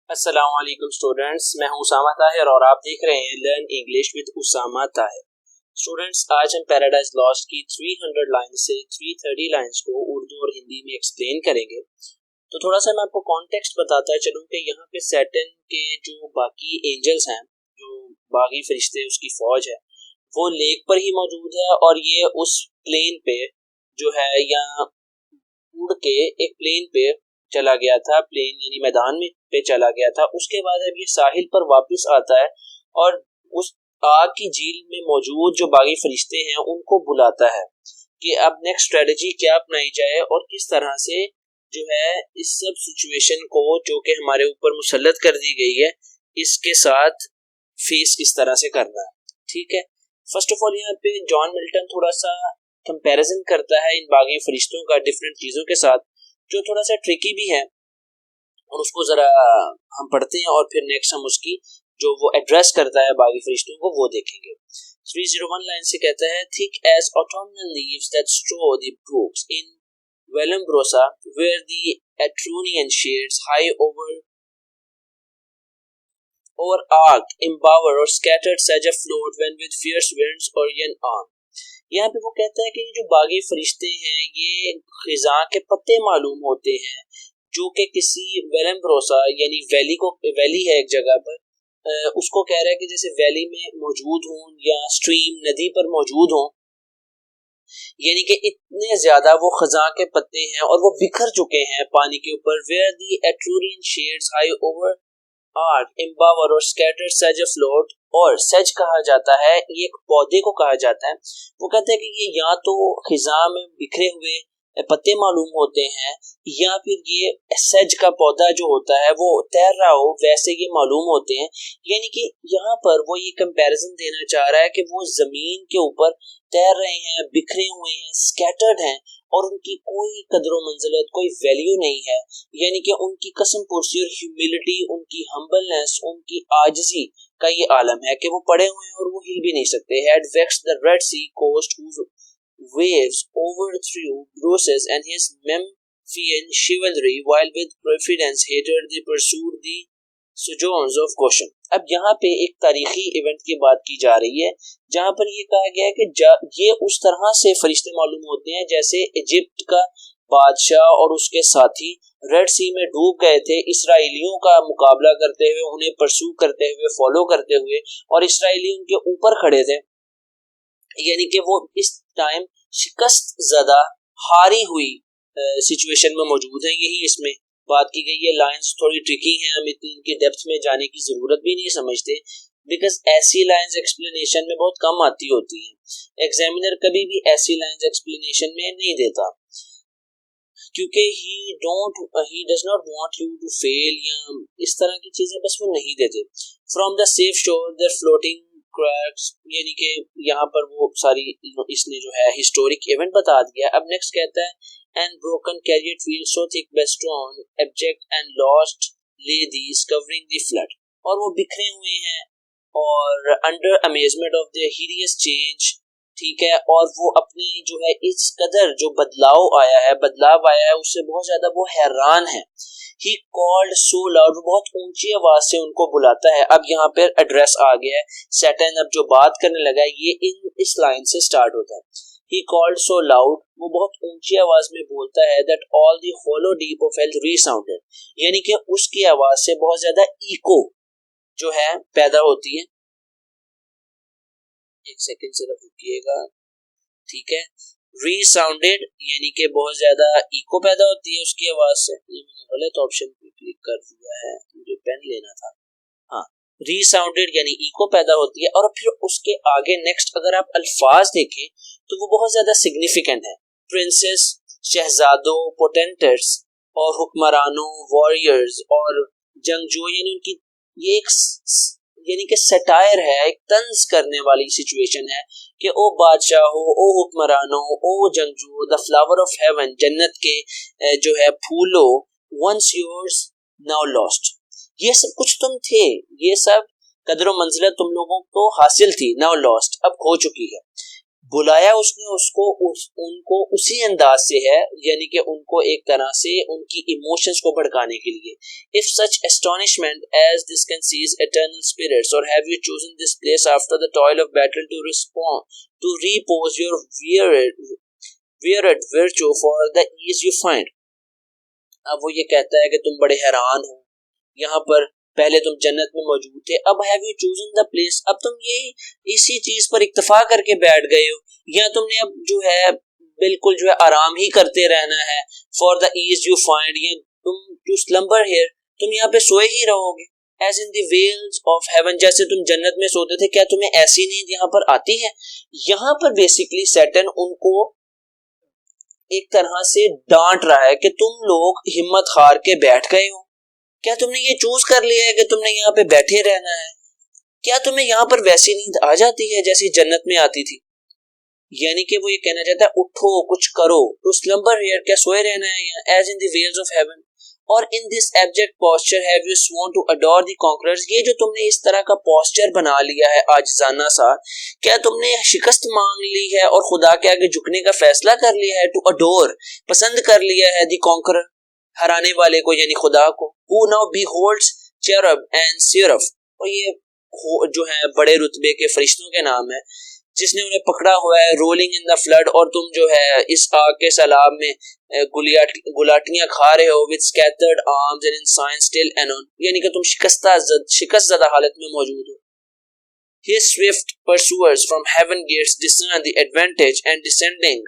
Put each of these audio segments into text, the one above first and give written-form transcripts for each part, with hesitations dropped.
अस्सलाम वालेकुम स्टूडेंट्स, मैं हूं उसामा ताहिर और आप देख रहे हैं learn English with Usama Tahir. Students, आज हम पैराडाइज लॉस्ट की 300 लाइन से 330 लाइंस को उर्दू और हिंदी में एक्सप्लेन करेंगे। तो थोड़ा सा मैं आपको कॉन्टेक्स्ट बताता चलूं कि यहाँ पे सैटर्न के जो बाकी एंजल्स हैं, जो बागी फरिश्ते उसकी फौज है, वो लेक पर ही मौजूद है और ये उस प्लेन पे जो है या उड़ के एक प्लेन पे चला गया था, प्लेन यानी मैदान में पे चला गया था। उसके बाद अब ये साहिल पर वापस आता है और उस आग की झील में मौजूद जो बागी फरिश्ते हैं उनको बुलाता है कि अब नेक्स्ट स्ट्रेटजी क्या अपनाई जाए और किस तरह से जो है इस सब सिचुएशन को जो कि हमारे ऊपर मुसल्लत कर दी गई है इसके साथ फेस किस तरह से करना है। ठीक है, फर्स्ट ऑफ ऑल यहाँ पे जॉन मिल्टन थोड़ा सा कंपैरिजन करता है इन बागी फरिश्तों का डिफरेंट चीजों के साथ, जो थोड़ा सा ट्रिकी भी है, और उसको जरा हम पढ़ते हैं और फिर नेक्स्ट हम उसकी जो वो एड्रेस करता है बागी फरिश्तों को वो देखेंगे। 301 लाइन से कहता है, thick as autumnal leaves that strew the brooks in Vallombrosa, where the Etrurian shades high over arc, embower or scattered sedge afloat when with fierce winds orient on। यहाँ पे वो कहता है कि जो बागी फरिश्ते हैं ये खिजा के पत्ते मालूम होते हैं जो कि किसी वेलम्ब्रोसा यानी वैली है एक जगह पर, उसको कह रहा है कि जैसे वैली में मौजूद हों या स्ट्रीम नदी पर मौजूद हों, यानी कि इतने ज्यादा वो खजा के पत्ते हैं और वो बिखर चुके हैं पानी के ऊपर। Where the Etrurian shades high over arch embower और स्कैटर्ड सेज अफ्लोट, और सेज कहा जाता है ये एक पौधे को कहा जाता है। वो कहते हैं कि ये या तो खिजा में बिखरे हुए पत्ते मालूम होते हैं या फिर ये सेज का पौधा जो होता है वो तैर रहा हो वैसे ये मालूम होते हैं। यानी कि यहाँ पर वो ये कंपैरिजन देना चाह रहा है कि वो जमीन के ऊपर तैर रहे हैं, बिखरे हुए हैं, स्कैटर्ड हैं और उनकी कोई कदरो मंजिलत, कोई वैल्यू नहीं है। यानी कि उनकी कसम पुरसी और ह्यूमिलिटी, उनकी हम्बलनेस, उनकी आजिजी का ये आलम है कि वो पड़े हुए हैं और वो हिल भी नहीं सकते। Had vexed the Red Sea coast whose waves overthrew Bruce's and his Memphian chivalry, while with preference hated they pursued the sojourns of Goshen। अब यहाँ पे एक तारीखी इवेंट की बात की जा रही है जहाँ पर ये कहा गया है कि ये उस तरह से फरिश्ते मालूम होते हैं जैसे इजिप्ट का बादशाह और उसके साथी रेड सी में डूब गए थे, इसराइलियों का मुकाबला करते हुए, उन्हें परसू करते हुए, फॉलो करते हुए, और इसराइली उनके ऊपर खड़े थे। यानी कि वो इस टाइम शिकस्त ज़्यादा हारी हुई सिचुएशन में मौजूद है। यही इसमें बात की गई है। लाइंस थोड़ी ट्रिकी हैं, हम इतनी इनकी डेप्थ में जाने की जरूरत भी नहीं समझते, बिकॉज ऐसी लाइंस एक्सप्लेनेशन में बहुत कम आती होती हैं। एग्जामिनर कभी भी ऐसी लाइंस एक्सप्लेनेशन में नहीं देता क्योंकि he does not want you to fail या इस तरह की चीजें बस वो नहीं देते। From the safe shore their floating carcasses, यानी कि यहाँ पर वो सारी इसने जो है हिस्टोरिक इवेंट बता दिया। अब नेक्स्ट कहता है and broken carrier field so thick bestrewn abject and lost lay these covering the flood, और वो बिखरे हुए हैं और under amazement of the hideous change. ठीक है, और वो अपने जो है इस कदर जो बदलाव आया है उससे बहुत ज्यादा वो हैरान है। He called so loud, बहुत ऊंची आवाज से उनको बुलाता है। अब यहाँ पर एड्रेस आ गया है, सैटर्न अब जो बात करने लगा है ये इस लाइन से स्टार्ट होता है। He called so loud, वो बहुत ऊंची आवाज में बोलता है that all the hollow deep of hell resounded, यानी कि उसकी आवाज से बहुत ज्यादा इको जो है पैदा होती है। एक सेकंड सिर्फ रुकिएगा, ठीक है। रीसाउंडेड यानी कि बहुत ज्यादा इको पैदा होती है उसकी आवाज से। ये मैंने गलत ऑप्शन पे क्लिक कर दिया है, मुझे पेन लेना था। हाँ, रीसाउंडेड यानी इको पैदा होती है। और फिर उसके आगे नेक्स्ट अगर आप अल्फाज देखें तो वो बहुत ज्यादा सिग्निफिकेंट है। प्रिंसेस, शहजादों, पोटेंटर्स और हुक्मरानों, वॉरियर्स और जंगजू, यानी उनकी ये एक यानी कि सटायर है, एक तंज करने वाली सिचुएशन है कि ओ बादशाह हो, ओ हुक्मरानो, ओ जंगजू, द फ्लावर ऑफ हेवन, जन्नत के जो है फूलो, वंस योर्स नाउ लॉस्ट, ये सब कुछ तुम थे, ये सब कदर मंजिलत तुम लोगों को हासिल थी, नाउ लॉस्ट अब खो चुकी है। बुलाया उसने उसको उनको उसी अंदाज से है, यानी कि उनको एक तरह से उनकी इमोशंस को भड़काने के लिए. If such astonishment as this can seize eternal spirits, or have you chosen this place after the toil of battle to repose your wearied virtue for the ease you find. अब वो ये कहता है कि तुम बड़े हैरान हो, यहाँ पर पहले तुम जन्नत में मौजूद थे, अब have you chosen the place, अब तुम ये इसी चीज पर इक्तफा करके बैठ गए हो, या तुमने अब जो है बिल्कुल जो है आराम ही करते रहना है. For the ease you find, ये तुम टू स्लम्बर हियर, तुम यहाँ पे सोए ही रहोगे. As in the vales of heaven, जैसे तुम जन्नत में सोते थे, क्या तुम्हें ऐसी नींद यहाँ पर आती है? यहाँ पर बेसिकली सैटर्न उनको एक तरह से डांट रहा है कि तुम लोग हिम्मत हार के बैठ गए हो, क्या तुमने ये चूज कर लिया है कि तुमने यहाँ पे बैठे रहना है? क्या तुम्हें यहाँ पर वैसी नींद आ जाती है जैसी जन्नत में आती थी? यानी कि वो ये कहना चाहता है उठो कुछ करो, टू स्लम्बर हियर, क्या सोए रहना है यहाँ, as in the vales of heaven. और in this abject posture have you sworn to adore the conquerors, ये जो तुमने इस तरह का पोस्चर बना लिया है आजिजाना सा, क्या तुमने शिकस्त मांग ली है और खुदा के आगे झुकने का फैसला कर लिया है? टू अडोर, पसंद कर लिया है द कॉन्करर, हराने वाले को, यानी खुदा को. Who now beholds cherub and seraph, और ये जो है बड़े रुतबे के फरिश्तों के नाम है, जिसने उन्हें पकड़ा हुआ है, रोलिंग इन द फ्लड, और तुम जो है इस आग के सैलाब में गुलाटियां खा रहे हो, with scattered arms and in sign still anon, यानी कि तुम शिकस्त ज़दा हालत में मौजूद हो. His swift pursuers from heaven gates discern the advantage and descending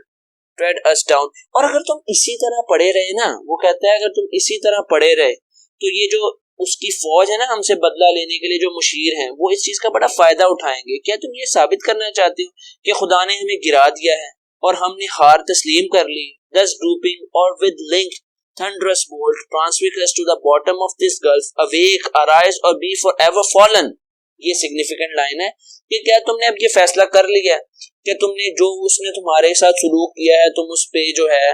tread us down. और अगर तुम इसी तरह पड़े रहे ना, वो कहता है अगर तुम इसी तरह पड़े रहे तो ये जो उसकी फौज है ना हमसे बदला लेने के लिए जो मुशीर हैं, वो इस चीज का बड़ा फायदा उठाएंगे. क्या तुम ये साबित करना चाहते हो कि खुदा ने हमें गिरा दिया है और हमने हार तस्लीम कर ली? Thus drooping or with linked thunderous bolt transfix us to the bottom of this gulf, awake, arise or be forever fallen. ये सिग्निफिकेंट लाइन है कि क्या तुमने अब ये फैसला कर लिया कि तुमने जो उसने तुम्हारे साथ सुलूक किया है, तुम उस पे जो है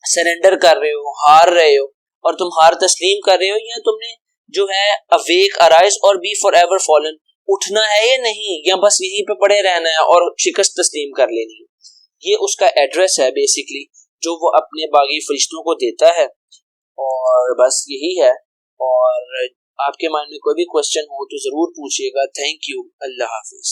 सरेंडर कर रहे हो, हार रहे हो और तुम हार तस्लीम कर रहे हो, या तुमने जो है अवेक, अराइज और बी फॉर एवर फॉलन, उठना है या नहीं, या बस यहीं पे पड़े रहना है और शिकस्त तस्लीम कर लेनी है. ये उसका एड्रेस है बेसिकली जो वो अपने बागी फरिश्तों को देता है, और बस यही है. और आपके माइंड में कोई भी क्वेश्चन हो तो जरूर पूछिएगा. Thank you. Allah Hafiz.